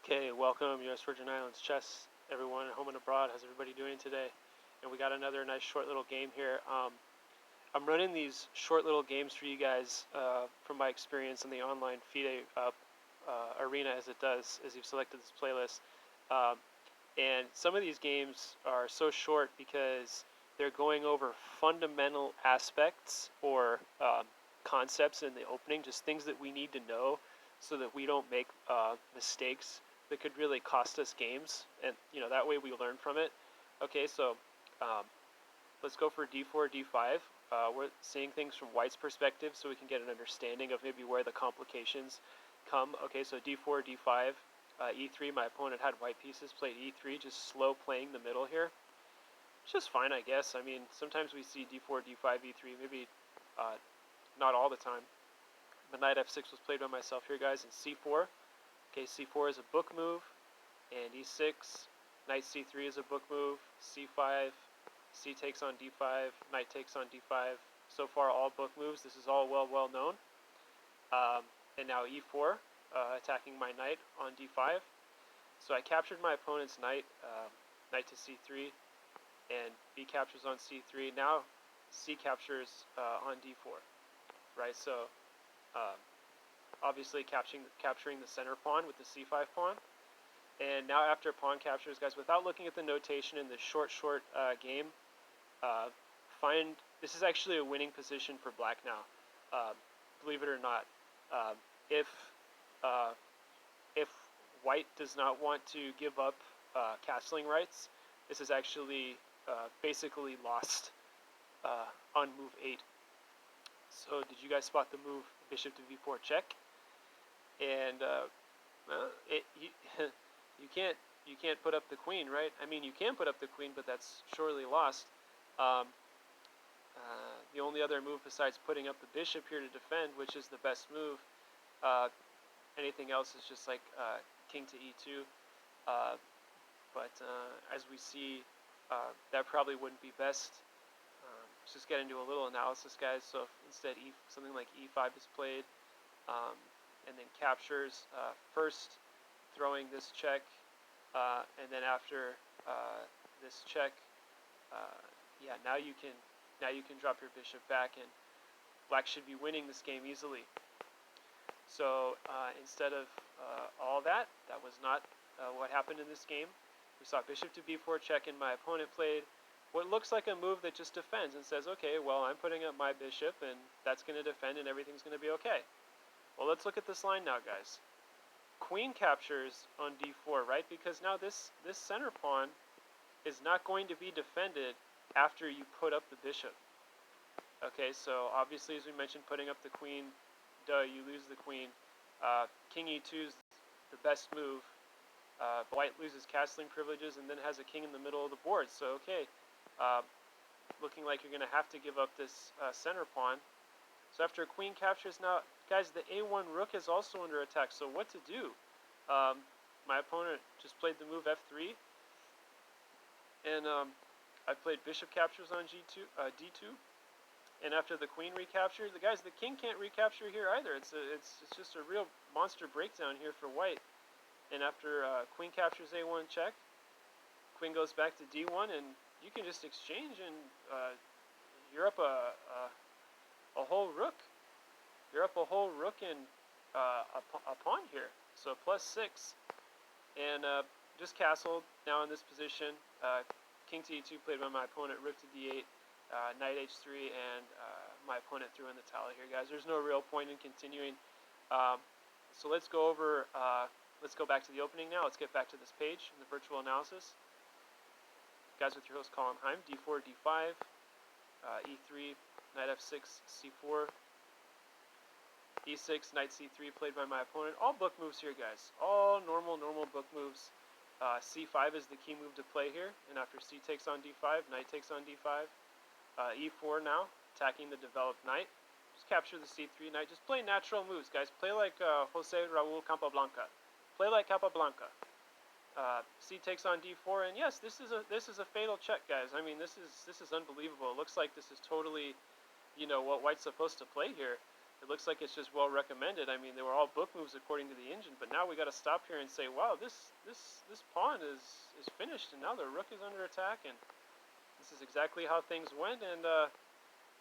Okay, welcome U.S. Virgin Islands Chess, everyone at home and abroad. How's everybody doing today? And we got another nice short little game here. I'm running these short little games for you guys from my experience in the online FIDE arena as it does, as you've selected this playlist. Um, and some of these games are so short because they're going over fundamental aspects or concepts in the opening, just things that we need to know so that we don't make mistakes that could really cost us games, and that way we learn from it. Okay, so um, let's go for d4, d5. We're seeing things from white's perspective, so we can get an understanding of maybe where the complications come. Okay, so d4, d5, e3. My opponent had white pieces, played e3, just slow playing the middle here. It's just fine, I guess. I mean, sometimes we see d4, d5, e3, maybe not all the time. But knight f6 was played by myself here, guys, and c4. Okay, c4 is a book move, and e6, knight c3 is a book move, c5, c takes on d5, knight takes on d5. So far, all book moves. This is all well known. And now e4, attacking my knight on d5. So I captured my opponent's knight, knight to c3, and b captures on c3. Now c captures on d4, right? So obviously capturing the center pawn with the c5 pawn. And now after pawn captures, guys, without looking at the notation in this short game, this is actually a winning position for black now. Believe it or not, if if white does not want to give up castling rights, this is actually basically lost on move 8. So did you guys spot the move bishop to v4 check? And you can't put up the queen, right? I mean, you can put up the queen, but that's surely lost. The only other move besides putting up the bishop here to defend, which is the best move, anything else is just like king to e2. But as we see, that probably wouldn't be best. Let's just get into a little analysis, guys. So if instead something like e5 is played, and then captures, first throwing this check, and then after this check, yeah, now you can drop your bishop back, and black should be winning this game easily. So instead of all that was not what happened in this game. We saw bishop to b4 check, and my opponent played what looks like a move that just defends and says, okay, well, I'm putting up my bishop, and that's going to defend, and everything's going to be okay. Well, let's look at this line now, guys. Queen captures on d4, right? Because now this center pawn is not going to be defended after you put up the bishop. Okay, so obviously, as we mentioned, putting up the queen, you lose the queen. King e2 is the best move. White loses castling privileges and then has a king in the middle of the board. So, okay, looking like you're going to have to give up this center pawn. So after queen captures, now, guys, the a1 rook is also under attack. So what to do? My opponent just played the move f3, and I played bishop captures on d2. And after the queen recapture, the king can't recapture here either. It's just a real monster breakdown here for white. And after queen captures a1 check, queen goes back to d1, and you can just exchange, and you're up a whole rook. You're up a whole rook and a pawn here. So +6, and just castled now in this position. King to e2 played by my opponent, rook to d8. Knight h3, and my opponent threw in the towel here, guys. There's no real point in continuing. So let's go over, let's go back to the opening now. Let's get back to this page in the virtual analysis. Guys, with your host, Colin Heim, d4, d5, e3, knight f6, c4, e6, knight c3 played by my opponent. All book moves here, guys. All normal book moves. c5 is the key move to play here, and after c takes on d5, knight takes on d5. E4 now, attacking the developed knight. Just capture the c3 knight. Just play natural moves, guys. Play like Jose Raul Capablanca. Play like Capablanca. C takes on d4, and yes, this is a fatal check, guys. I mean, this is unbelievable. It looks like this is totally, what white's supposed to play here. it looks like it's just well recommended. I mean, they were all book moves according to the engine, but now we got to stop here and say, wow, this pawn is finished, and now the rook is under attack, and this is exactly how things went, and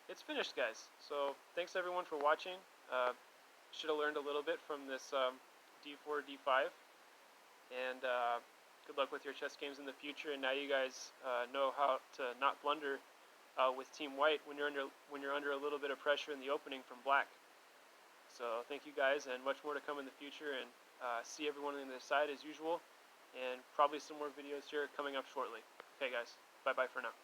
it's finished, guys. So thanks everyone for watching. Should have learned a little bit from this d4, d5, and good luck with your chess games in the future. And now you guys know how to not blunder with Team White when you're under a little bit of pressure in the opening from Black. So thank you guys, and much more to come in the future. And see everyone on the side as usual, and probably some more videos here coming up shortly. Okay, guys. Bye bye for now.